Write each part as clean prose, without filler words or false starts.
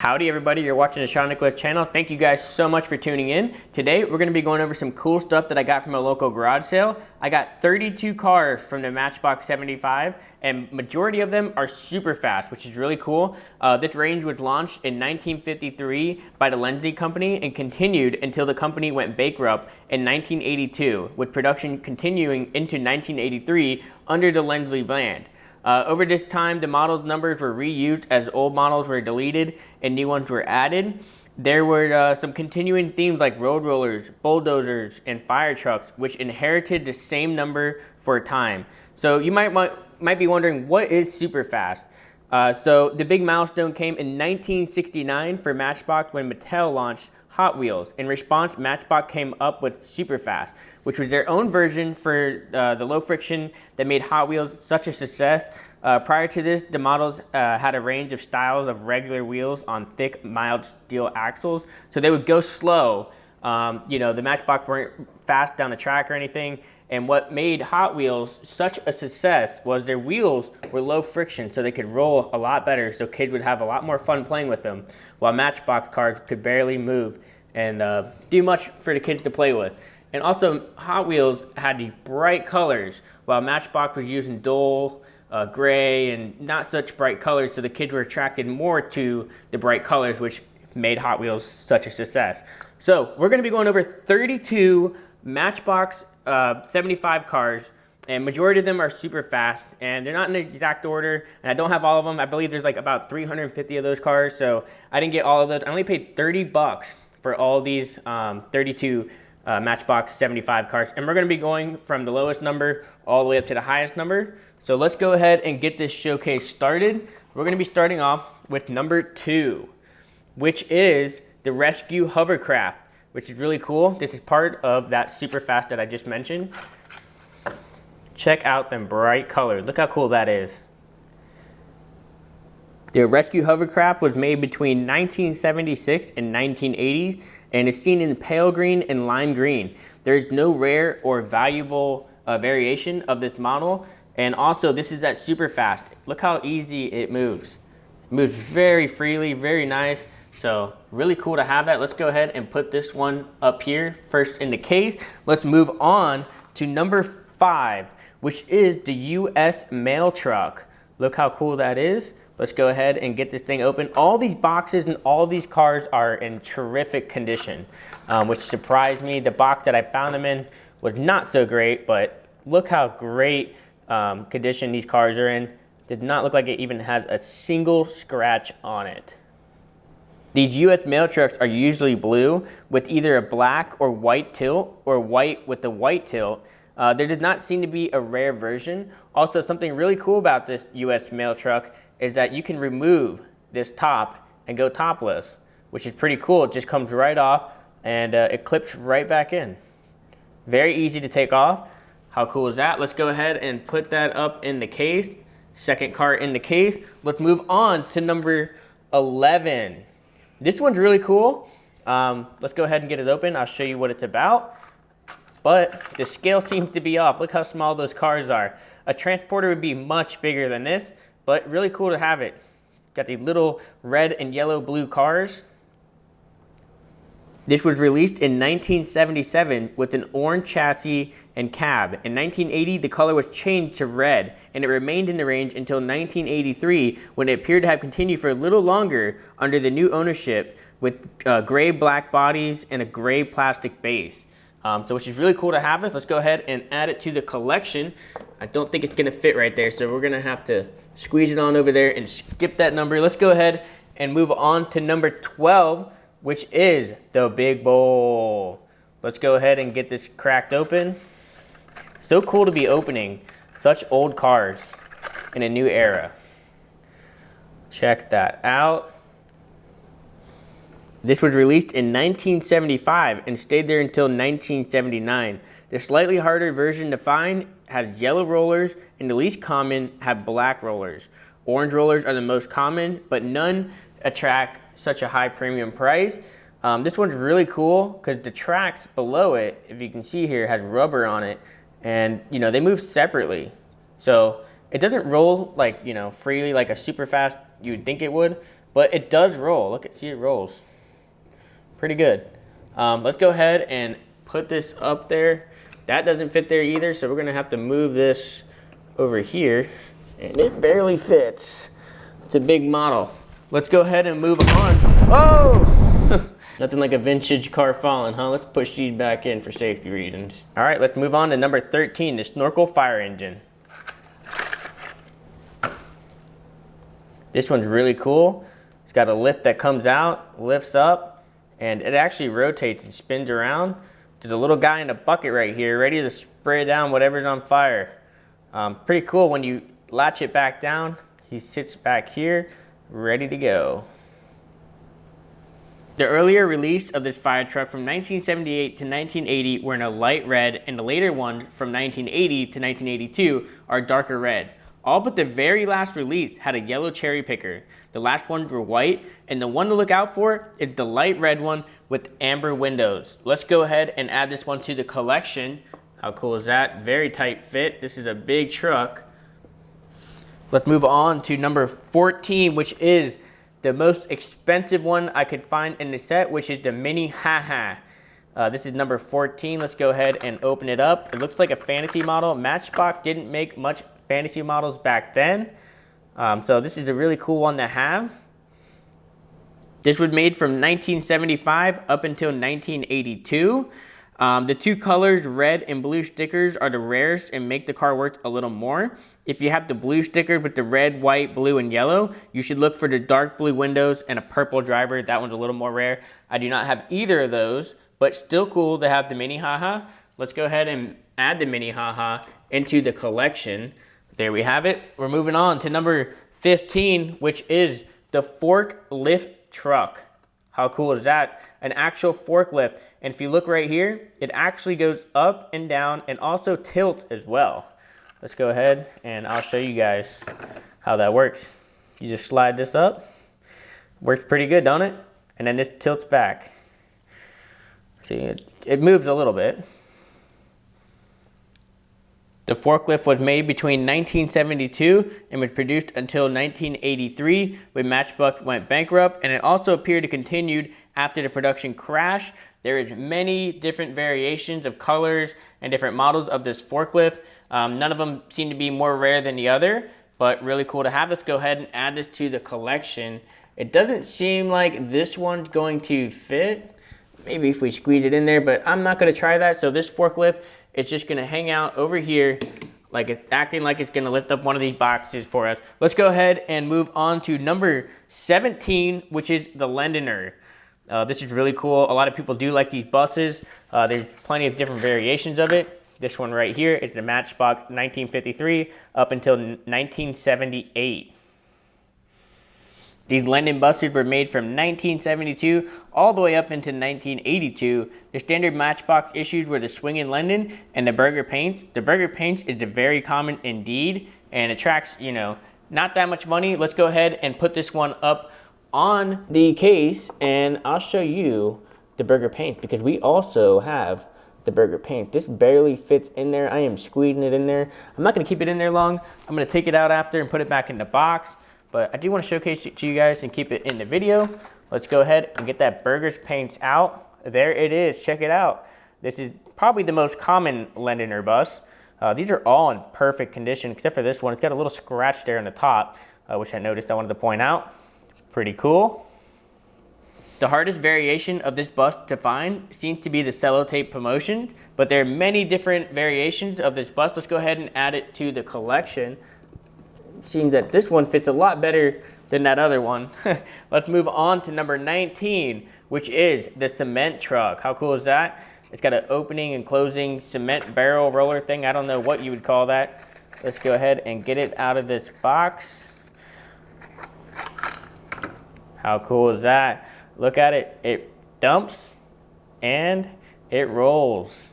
Howdy everybody, you're watching the Shawn Nicholas channel. Thank you guys so much for tuning in. Today we're going to be going over some cool stuff that I got from a local garage sale. I got 32 cars from the Matchbox 75 and majority of them are Superfast, which is really cool. This range was launched in 1953 by the Lensley Company and continued until the company went bankrupt in 1982, with production continuing into 1983 under the Lensley brand. Over this time, the model numbers were reused as old models were deleted and new ones were added. There were some continuing themes like road rollers, bulldozers, and fire trucks, which inherited the same number for a time. So you might be wondering, what is Superfast? So the big milestone came in 1969 for Matchbox when Mattel launched Hot Wheels. In response, Matchbox came up with Superfast, which was their own version for the low friction that made Hot Wheels such a success. Prior to this, the models had a range of styles of regular wheels on thick, mild steel axles, so they would go slow. The Matchbox weren't fast down the track or anything, and what made Hot Wheels such a success was their wheels were low friction, so they could roll a lot better, so kids would have a lot more fun playing with them, while Matchbox cars could barely move and do much for the kids to play with. And also, Hot Wheels had these bright colors, while Matchbox was using dull, gray, and not such bright colors, so the kids were attracted more to the bright colors, which made Hot Wheels such a success. So we're going to be going over 32 Matchbox 75 cars, and majority of them are super fast, and they're not in the exact order, and I don't have all of them. I believe there's like about 350 of those cars, so I didn't get all of those. I only paid $30 for all these 32 Matchbox 75 cars, and we're going to be going from the lowest number all the way up to the highest number. So let's go ahead and get this showcase started. We're going to be starting off with number 2, which is the Rescue Hovercraft, which is really cool. This is part of that Superfast that I just mentioned. Check out them bright colors. Look how cool that is. The Rescue Hovercraft was made between 1976 and 1980s and is seen in pale green and lime green. There is no rare or valuable variation of this model, and also this is at Superfast. Look how easy it moves. It moves very freely, very nice. So really cool to have that. Let's go ahead and put this one up here first in the case. Let's move on to number 5, which is the US mail truck. Look how cool that is. Let's go ahead and get this thing open. All these boxes and all these cars are in terrific condition, which surprised me. The box that I found them in was not so great, but look how great condition these cars are in. Did not look like it even has a single scratch on it. These US mail trucks are usually blue with either a black or white tilt, or white with the white tilt. There does not seem to be a rare version. Also, something really cool about this US mail truck is that you can remove this top and go topless, which is pretty cool. It just comes right off and it clips right back in. Very easy to take off. How cool is that? Let's go ahead and put that up in the case. Second car in the case. Let's move on to number 11. This one's really cool. Let's go ahead and get it open. I'll show you what it's about. But the scale seems to be off. Look how small those cars are. A transporter would be much bigger than this, but really cool to have it. Got these little red and yellow blue cars. This was released in 1977 with an orange chassis and cab. In 1980, the color was changed to red, and it remained in the range until 1983, when it appeared to have continued for a little longer under the new ownership with gray black bodies and a gray plastic base. Which is really cool to have this. Let's go ahead and add it to the collection. I don't think it's gonna fit right there, so we're gonna have to squeeze it on over there and skip that number. Let's go ahead and move on to number 12, which is the Big Bowl. Let's go ahead and get this cracked open. So cool to be opening such old cars in a new era. Check that out. This was released in 1975 and stayed there until 1979. The slightly harder version to find has yellow rollers, and the least common have black rollers. Orange rollers are the most common, but none attract such a high premium price. This one's really cool because the tracks below it, if you can see here, has rubber on it, and they move separately. So it doesn't roll like freely like a Superfast you would think it would, but it does roll. Look at, see, it rolls. Pretty good. Let's go ahead and put this up there. That doesn't fit there either, so we're gonna have to move this over here, and it barely fits. It's a big model. Let's go ahead and move on. Oh! Nothing like a vintage car falling, huh? Let's push these back in for safety reasons. All right, let's move on to number 13, the Snorkel Fire Engine. This one's really cool. It's got a lift that comes out, lifts up, and it actually rotates and spins around. There's a little guy in a bucket right here, ready to spray down whatever's on fire. Pretty cool. When you latch it back down, he sits back here, ready to go. The earlier release of this fire truck from 1978 to 1980 were in a light red, and the later ones from 1980 to 1982 are darker red. All but the very last release had a yellow cherry picker. The last ones were white, and the one to look out for is the light red one with amber windows. Let's go ahead and add this one to the collection. How cool is that? Very tight fit. This is a big truck. Let's move on to number 14, which is the most expensive one I could find in the set, which is the Mini Ha-Ha. This is number 14. Let's go ahead and open it up. It looks like a fantasy model. Matchbox didn't make much fantasy models back then. So this is a really cool one to have. This was made from 1975 up until 1982. The two colors, red and blue stickers, are the rarest and make the car worth a little more. If you have the blue sticker with the red, white, blue, and yellow, you should look for the dark blue windows and a purple driver. That one's a little more rare. I do not have either of those, but still cool to have the Mini Ha-Ha. Let's go ahead and add the Mini Ha-Ha into the collection. There we have it. We're moving on to number 15, which is the forklift truck. How cool is that? An actual forklift. And if you look right here, it actually goes up and down and also tilts as well. Let's go ahead and I'll show you guys how that works. You just slide this up. Works pretty good, don't it? And then this tilts back. See, it moves a little bit. The forklift was made between 1972 and was produced until 1983 when Matchbox went bankrupt, and it also appeared to continue after the production crash. There is many different variations of colors and different models of this forklift. None of them seem to be more rare than the other, but really cool to have. Let's go ahead and add this to the collection. It doesn't seem like this one's going to fit. Maybe if we squeeze it in there, but I'm not going to try that. So this forklift, it's just gonna hang out over here like it's acting like it's gonna lift up one of these boxes for us. Let's go ahead and move on to number 17, which is the Lendener. This is really cool. A lot of people do like these buses. There's plenty of different variations of it. This one right here is the Matchbox 1953 up until 1978. These Lendon buses were made from 1972 all the way up into 1982. The standard Matchbox issues were the swinging Lendon and the burger paints. The burger paints is very common indeed and attracts, you know, not that much money. Let's go ahead and put this one up on the case and I'll show you the burger paint because we also have the burger paint. This barely fits in there. I am squeezing it in there. I'm not gonna keep it in there long. I'm gonna take it out after and put it back in the box. But I do want to showcase it to you guys and keep it in the video. Let's go ahead and get that burger's paints out. There it is, check it out. This is probably the most common Lendener bus. These are all in perfect condition, except for this one. It's got a little scratch there on the top, which I noticed I wanted to point out. Pretty cool. The hardest variation of this bus to find seems to be the sellotape promotion, but there are many different variations of this bus. Let's go ahead and add it to the collection. Seems that this one fits a lot better than that other one. Let's move on to number 19, which is the cement truck. How cool is that? It's got an opening and closing cement barrel roller thing. I don't know what you would call that. Let's go ahead and get it out of this box. How cool is that? Look at it. It dumps and it rolls.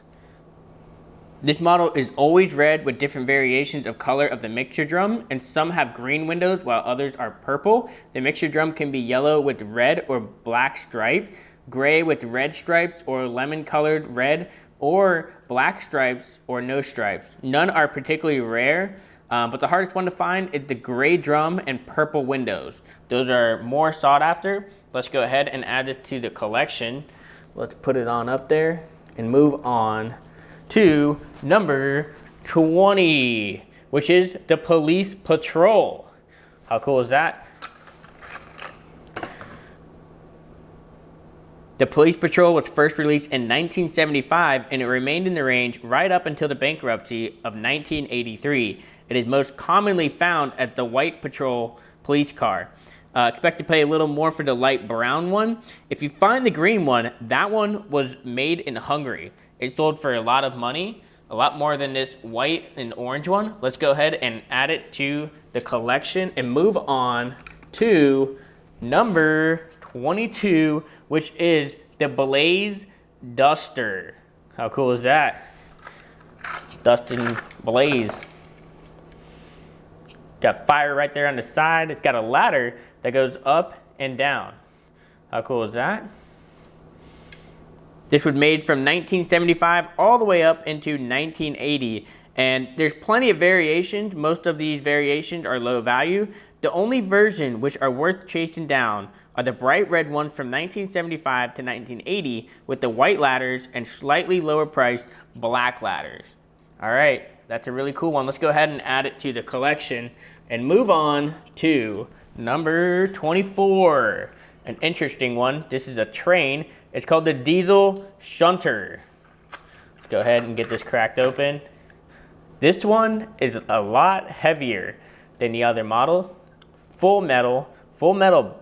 This model is always red with different variations of color of the mixture drum, and some have green windows while others are purple. The mixture drum can be yellow with red or black stripes, gray with red stripes, or lemon colored red, or black stripes or no stripes. None are particularly rare. But the hardest one to find is the gray drum and purple windows. Those are more sought after. Let's go ahead and add this to the collection. Let's put it on up there and move on to number 20, which is the Police Patrol. How cool is that? The Police Patrol was first released in 1975, and it remained in the range right up until the bankruptcy of 1983. It is most commonly found as the white patrol police car. Expect to pay a little more for the light brown one. If you find the green one, that one was made in Hungary. It sold for a lot of money, a lot more than this white and orange one. Let's go ahead and add it to the collection and move on to number 22, which is the Blaze Duster. How cool is that? Dustin Blaze. Got fire right there on the side. It's got a ladder that goes up and down. How cool is that? This was made from 1975 all the way up into 1980. And there's plenty of variations. Most of these variations are low value. The only version which are worth chasing down are the bright red ones from 1975 to 1980 with the white ladders and slightly lower priced black ladders. All right, that's a really cool one. Let's go ahead and add it to the collection and move on to number 24. An interesting one. This is a train. It's called the Diesel Shunter. Let's go ahead and get this cracked open. This one is a lot heavier than the other models. Full metal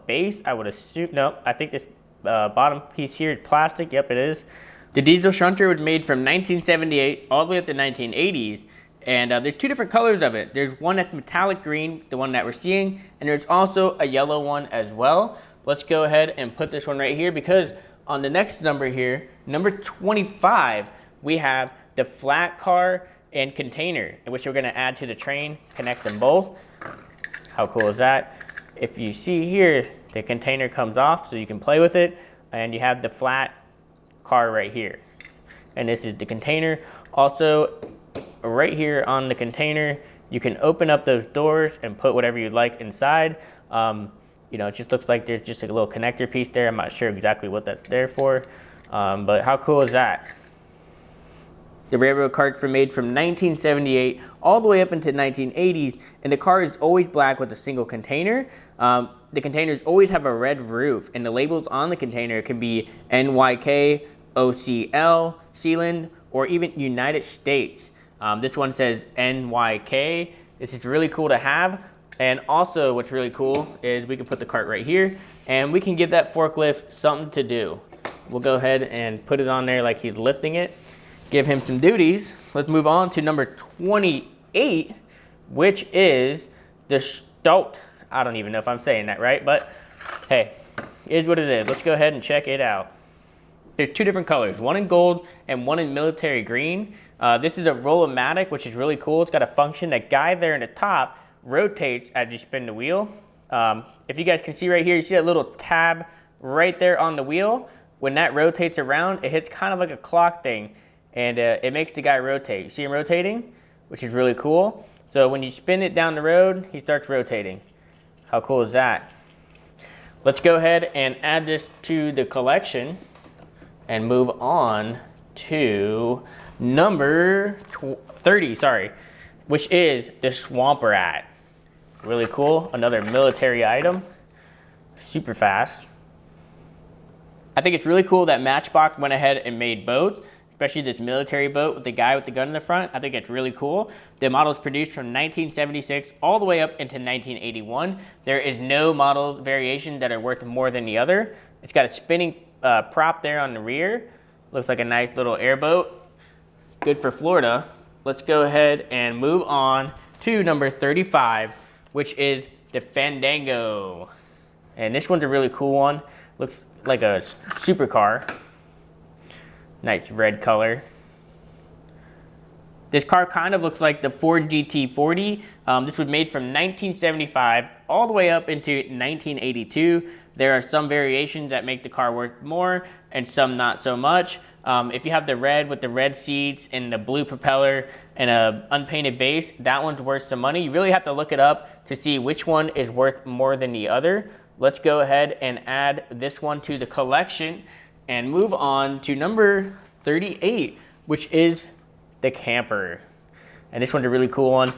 base, I would assume. No, I think this bottom piece here is plastic. Yep, it is. The Diesel Shunter was made from 1978 all the way up to 1980s. And there's two different colors of it. There's one that's metallic green, the one that we're seeing, and there's also a yellow one as well. Let's go ahead and put this one right here because on the next number here, number 25, we have the flat car and container, which we're gonna add to the train, connect them both. How cool is that? If you see here, the container comes off so you can play with it, and you have the flat car right here. And this is the container. Also, right here on the container, you can open up those doors and put whatever you'd like inside. You know, it just looks like there's just a little connector piece there. I'm not sure exactly what that's there for, but how cool is that? The railroad carts were made from 1978 all the way up into 1980s, and the car is always black with a single container. The containers always have a red roof, and the labels on the container can be NYK, OCL, Sealand, or even United States. This one says NYK. This is really cool to have. And also what's really cool is we can put the cart right here and we can give that forklift something to do. We'll go ahead and put it on there like he's lifting it. Give him some duties. Let's move on to number 28, which is the Stolt. I don't even know if I'm saying that right, but hey, it is what it is. Let's go ahead and check it out. There's two different colors, one in gold and one in military green. This is a Roll-O-Matic, which is really cool. It's got a function. That guy there in the top rotates as you spin the wheel. If you guys can see right here, you see that little tab right there on the wheel. When that rotates around, it hits kind of like a clock thing, and it makes the guy rotate. You see him rotating, which is really cool. So when you spin it down the road, he starts rotating. How cool is that? Let's go ahead and add this to the collection and move on to number 30, which is the Swamp Rat. Really cool, another military item, Superfast. I think it's really cool that Matchbox went ahead and made both, especially this military boat with the guy with the gun in the front. I think it's really cool. The model is produced from 1976 all the way up into 1981. There is no model variation that are worth more than the other. It's got a spinning prop there on the rear. Looks like a nice little airboat. Good for Florida. Let's go ahead and move on to number 35, which is the Fandango. And this one's a really cool one. Looks like a supercar. Nice red color. This car kind of looks like the Ford GT40. This was made from 1975 all the way up into 1982. There are some variations that make the car worth more and some not so much. If you have the red with the red seats and the blue propeller and a unpainted base, that one's worth some money. You really have to look it up to see which one is worth more than the other. Let's go ahead and add this one to the collection and move on to number 38, which is the camper. And this one's a really cool one.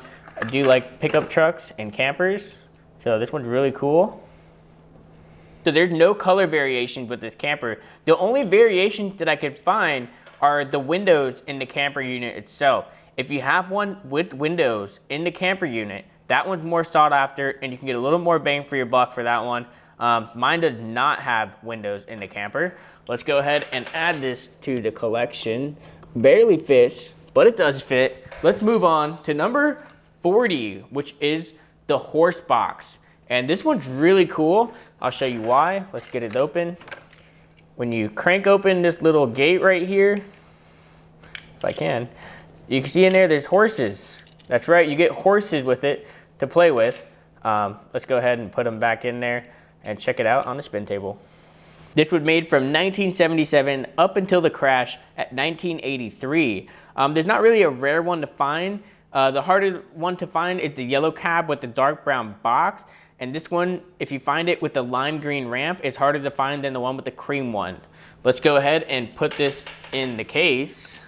I do like pickup trucks and campers, so this one's really cool. So there's no color variations with this camper. The only variations that I could find are the windows in the camper unit itself. If you have one with windows in the camper unit, that one's more sought after and you can get a little more bang for your buck for that one. Mine does not have windows in the camper. Let's go ahead and add this to the collection. Barely fits, but it does fit. Let's move on to number 40, which is the horse box. And this one's really cool. I'll show you why. Let's get it open. When you crank open this little gate right here, if I can, you can see in there there's horses. That's right, you get horses with it to play with. Let's go ahead and put them back in there and check it out on the spin table. This was made from 1977 up until the crash at 1983. There's not really a rare one to find. The harder one to find is the yellow cab with the dark brown box. And this one, if you find it with the lime green ramp, it's harder to find than the one with the cream one. Let's go ahead and put this in the case.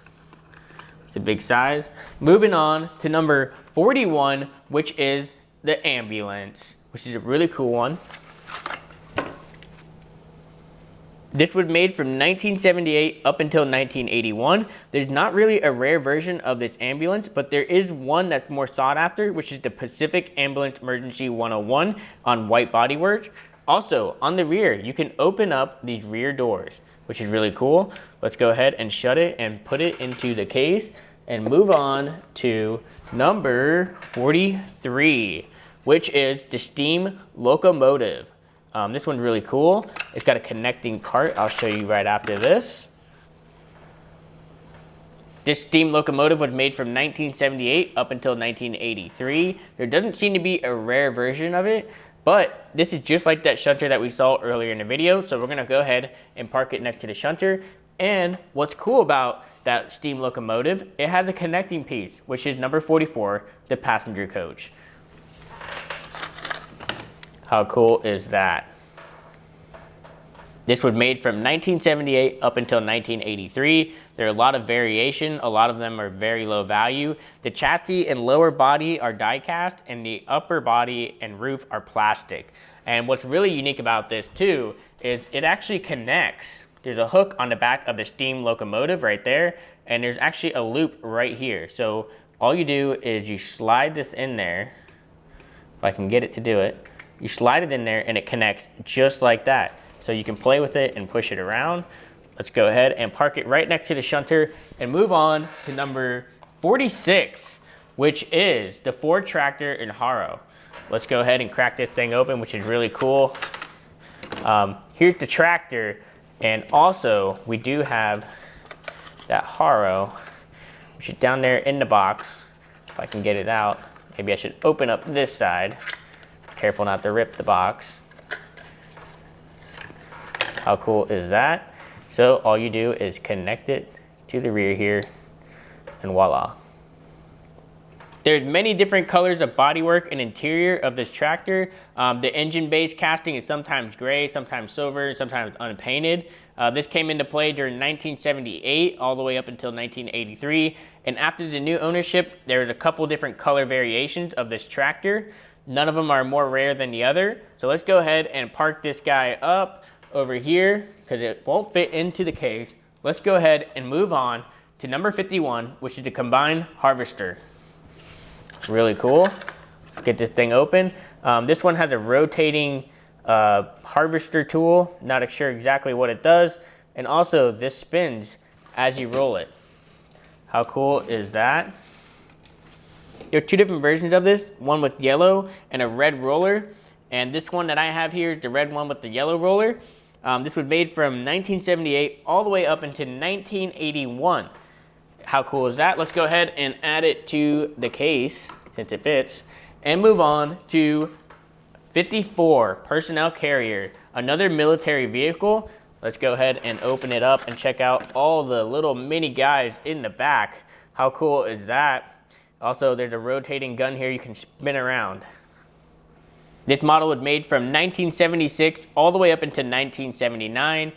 It's a big size. Moving on to number 41, which is the ambulance, which is a really cool one. This was made from 1978 up until 1981. There's not really a rare version of this ambulance, but there is one that's more sought after, which is the Pacific Ambulance Emergency 101 on white bodywork. Also, on the rear, you can open up these rear doors, which is really cool. Let's go ahead and shut it and put it into the case and move on to number 43, which is the steam locomotive. This one's really cool. It's got a connecting cart. I'll show you right after this. This steam locomotive was made from 1978 up until 1983. There doesn't seem to be a rare version of it, but this is just like that shunter that we saw earlier in the video. So we're gonna go ahead and park it next to the shunter. And what's cool about that steam locomotive, it has a connecting piece, which is number 44, the passenger coach. How cool is that? This was made from 1978 up until 1983. There are a lot of variation. A lot of them are very low value. The chassis and lower body are die cast and the upper body and roof are plastic. And what's really unique about this too is it actually connects. There's a hook on the back of the steam locomotive right there, and there's actually a loop right here. So all you do is you slide this in there, if I can get it to do it. You slide it in there and it connects just like that. So you can play with it and push it around. Let's go ahead and park it right next to the shunter and move on to number 46, which is the Ford tractor in Haro. Let's go ahead and crack this thing open, which is really cool. Here's the tractor, and also we do have that Haro, which is down there in the box. If I can get it out, maybe I should open up this side. Careful not to rip the box. How cool is that? So all you do is connect it to the rear here, and voila. There's many different colors of bodywork and interior of this tractor. The engine base casting is sometimes gray, sometimes silver, sometimes unpainted. This came into play during 1978 all the way up until 1983. And after the new ownership, there's a couple different color variations of this tractor. None of them are more rare than the other. So let's go ahead and park this guy up over here because it won't fit into the case. Let's go ahead and move on to number 51, which is the combined harvester. Really cool. Let's get this thing open. This one has a rotating harvester tool. Not sure exactly what it does. And also this spins as you roll it. How cool is that? There are two different versions of this, one with yellow and a red roller. And this one that I have here is the red one with the yellow roller. This was made from 1978 all the way up into 1981. How cool is that? Let's go ahead and add it to the case since it fits and move on to 54, personnel carrier, another military vehicle. Let's go ahead and open it up and check out all the little mini guys in the back. How cool is that? Also, there's a rotating gun here you can spin around. This model was made from 1976 all the way up into 1979.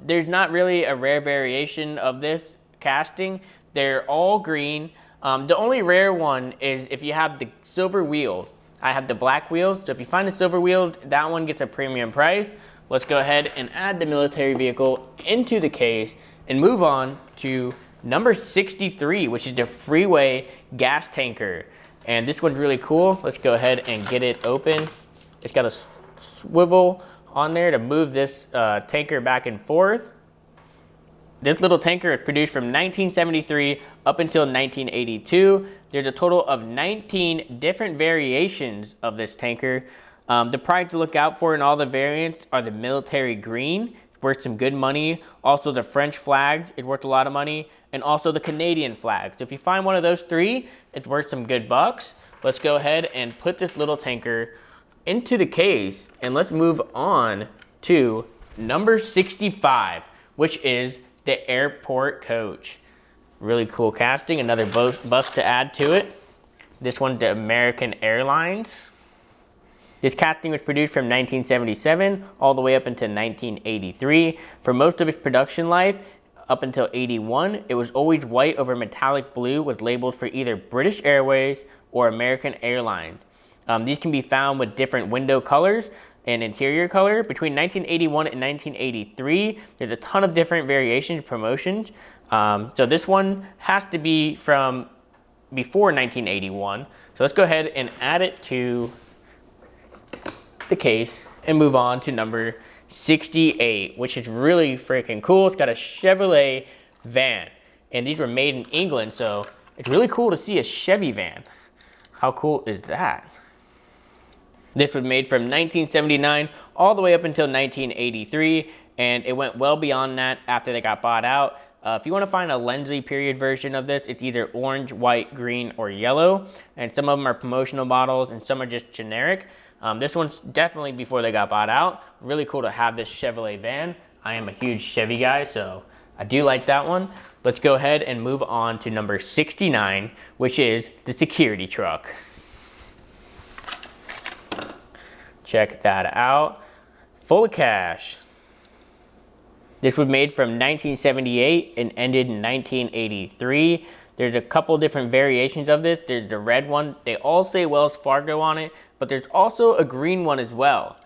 There's not really a rare variation of this casting. They're all green. The only rare one is if you have the silver wheels. I have the black wheels, so if you find the silver wheels, that one gets a premium price. Let's go ahead and add the military vehicle into the case and move on to number 63, which is the Freeway gas tanker. And this one's really cool. Let's go ahead and get it open. It's got a swivel on there to move this tanker back and forth. This little tanker is produced from 1973 up until 1982. There's a total of 19 different variations of this tanker. The price to look out for in all the variants are the military green. It's worth some good money. Also the French flags is worth a lot of money. And also the Canadian flag. So if you find one of those three, it's worth some good bucks. Let's go ahead and put this little tanker into the case, and let's move on to number 65, which is the airport coach. Really cool casting, another bus to add to it. This one's the American Airlines. This casting was produced from 1977 all the way up until 1983. For most of its production life, up until 81, it was always white over metallic blue with labels for either British Airways or American Airlines. These can be found with different window colors and interior color. Between 1981 and 1983, there's a ton of different variations, promotions. So this one has to be from before 1981. So let's go ahead and add it to the case and move on to number 68, which is really freaking cool. It's got a Chevrolet van, and these were made in England, so it's really cool to see a Chevy van. How cool is that? This was made from 1979 all the way up until 1983, and it went well beyond that after they got bought out. If you want to find a Lensley period version of this, it's either orange, white, green, or yellow, and some of them are promotional models and some are just generic. This one's definitely before they got bought out. Really cool to have this Chevrolet van. I am a huge Chevy guy, so I do like that one. Let's go ahead and move on to number 69, which is the security truck. Check that out. Full of cash. This was made from 1978 and ended in 1983. There's a couple different variations of this. There's the red one. They all say Wells Fargo on it, but there's also a green one as well.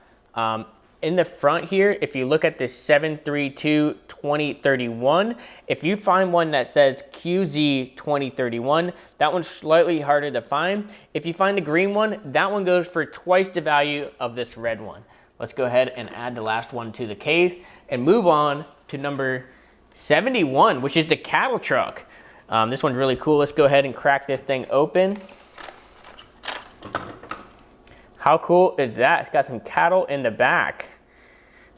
In the front here, if you look at this 732-2031, if you find one that says QZ2031, that one's slightly harder to find. If you find the green one, that one goes for twice the value of this red one. Let's go ahead and add the last one to the case and move on to number 71, which is the cattle truck. This one's really cool. Let's go ahead and crack this thing open. How cool is that? It's got some cattle in the back.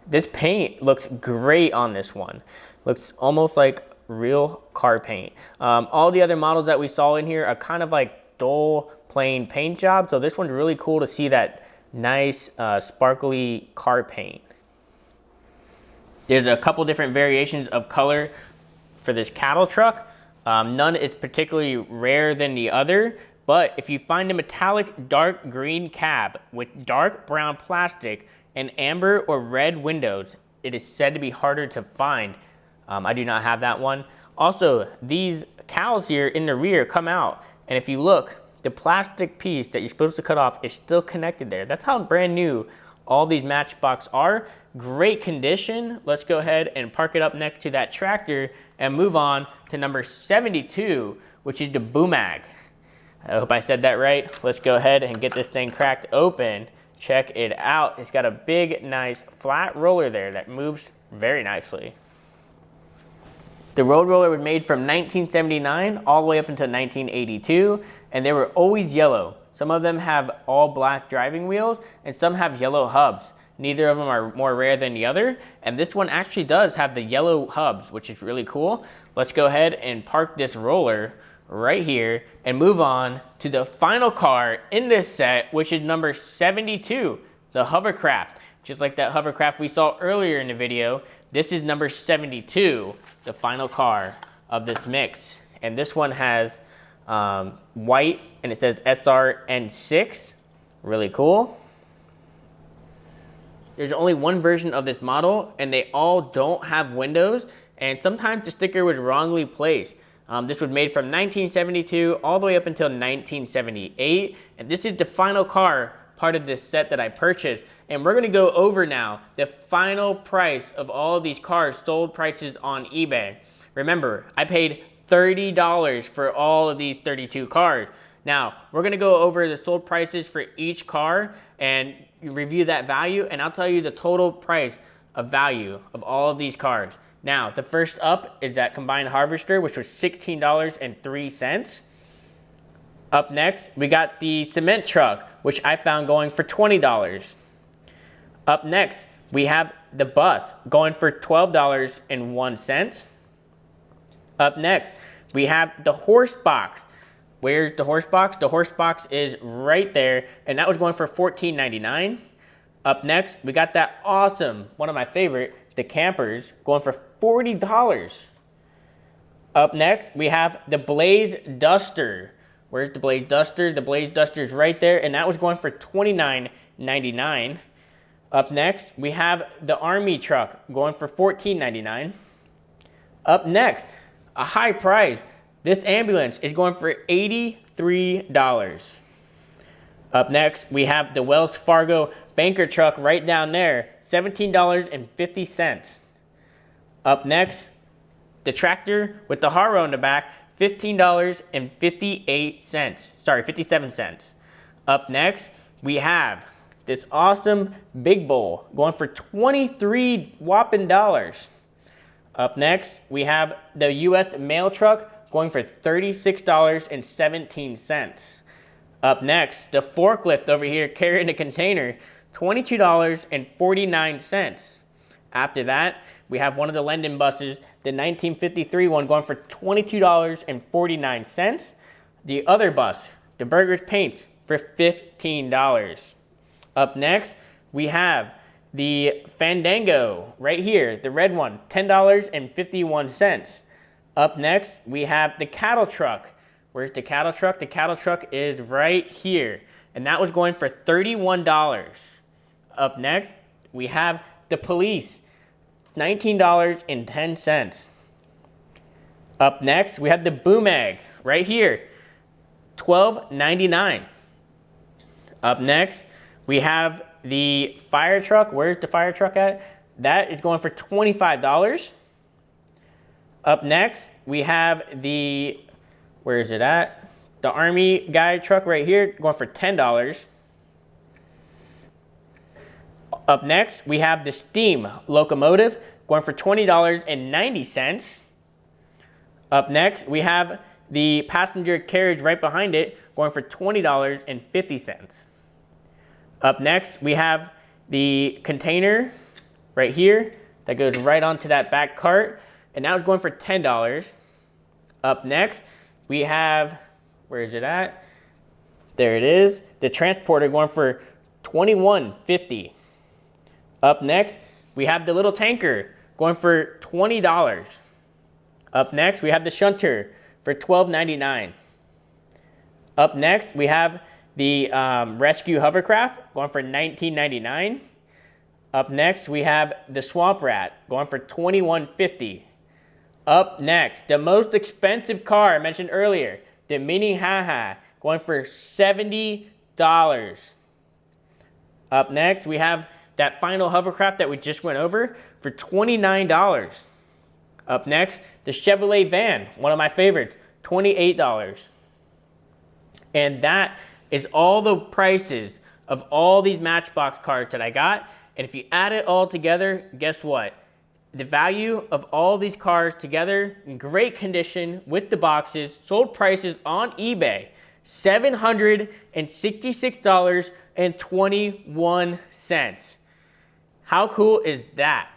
This paint looks great on this one. Looks almost like real car paint. All the other models that we saw in here are kind of like dull, plain paint jobs. So this one's really cool to see that nice, sparkly car paint. There's a couple different variations of color for this cattle truck. None is particularly rare than the other, but if you find a metallic dark green cab with dark brown plastic and amber or red windows, it is said to be harder to find. I do not have that one. Also, these cows here in the rear come out, and if you look, the plastic piece that you're supposed to cut off is still connected there. That's how brand new all these Matchbox are. Great condition. Let's go ahead and park it up next to that tractor and move on to number 72, which is the Boomag. I hope I said that right. Let's go ahead and get this thing cracked open. Check it out. It's got a big, nice flat roller there that moves very nicely. The road roller was made from 1979 all the way up until 1982, and they were always yellow. Some of them have all black driving wheels, and some have yellow hubs. Neither of them are more rare than the other, and this one actually does have the yellow hubs, which is really cool. Let's go ahead and park this roller right here and move on to the final car in this set, which is number 72, the hovercraft. just like that hovercraft we saw earlier in the video. This is number 72, the final car of this mix. And this one has white, and it says SRN6. Really cool. There's only one version of this model, and they all don't have windows, and sometimes the sticker was wrongly placed. This was made from 1972 all the way up until 1978, and this is the final car part of this set that I purchased. And we're gonna go over now the final price of all of these cars, sold prices on eBay. Remember, I paid $30 for all of these 32 cars. Now, we're gonna go over the sold prices for each car and review that value, and I'll tell you the total price of value of all of these cars. Now, the first up is that combined harvester, which was $16.03. Up next, we got the cement truck, which I found going for $20. Up next, we have the bus going for $12.01. Up next, we have the horse box. Where's the horse box? The horse box is right there, and that was going for $14.99. Up next, we got that awesome, one of my favorite, the campers, going for $40. Up next, we have the Blaze Duster. Where's the Blaze Duster? The Blaze Duster is right there, and that was going for $29.99. Up next, we have the Army truck going for $14.99. Up next, a high price. This ambulance is going for $83. Up next, we have the Wells Fargo banker truck right down there, $17.50. Up next, the tractor with the Haro in the back, $15.58. Sorry, 57 cents. Up next, we have this awesome big bowl going for 23 whopping dollars. Up next, we have the U.S. mail truck going for $36.17. Up next, the forklift over here carrying a container, $22.49. After that, we have one of the Lendon buses, the 1953 one, going for $22.49. The other bus, the Burgers Paints, for $15. Up next, we have the Fandango right here, the red one, $10.51. Up next, we have the cattle truck. Where's the cattle truck? The cattle truck is right here, and that was going for $31. Up next, we have the police, $19.10. Up next, we have the Boom Egg right here, $12.99. Up next, we have the fire truck. Where's the fire truck at? That is going for $25. Up next, we have the, where is it at? The Army guy truck right here, going for $10. Up next, we have the steam locomotive, going for $20.90. Up next, we have the passenger carriage right behind it, going for $20.50. Up next, we have the container right here that goes right onto that back cart, and that was going for $10. Up next, we have, where is it at? There it is, the transporter going for $21.50. Up next, we have the little tanker going for $20. Up next, we have the shunter for $12.99. Up next, we have the rescue hovercraft going for $19.99. Up next, we have the swamp rat going for $21.50. Up next, the most expensive car I mentioned earlier, the Minnehaha, going for $70. Up next, we have that final hovercraft that we just went over for $29. Up next, the Chevrolet van, one of my favorites, $28. And that is all the prices of all these Matchbox cars that I got. And if you add it all together, guess what? The value of all these cars together, in great condition with the boxes, sold prices on eBay, $766.21. How cool is that?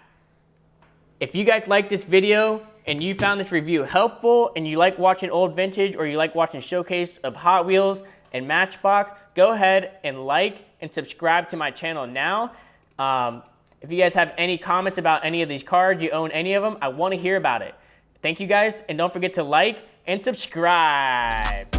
If you guys like this video and you found this review helpful and you like watching old vintage or you like watching showcase of Hot Wheels and Matchbox, go ahead and like and subscribe to my channel now. If you guys have any comments about any of these cards, you own any of them, I want to hear about it. Thank you guys, and don't forget to like and subscribe.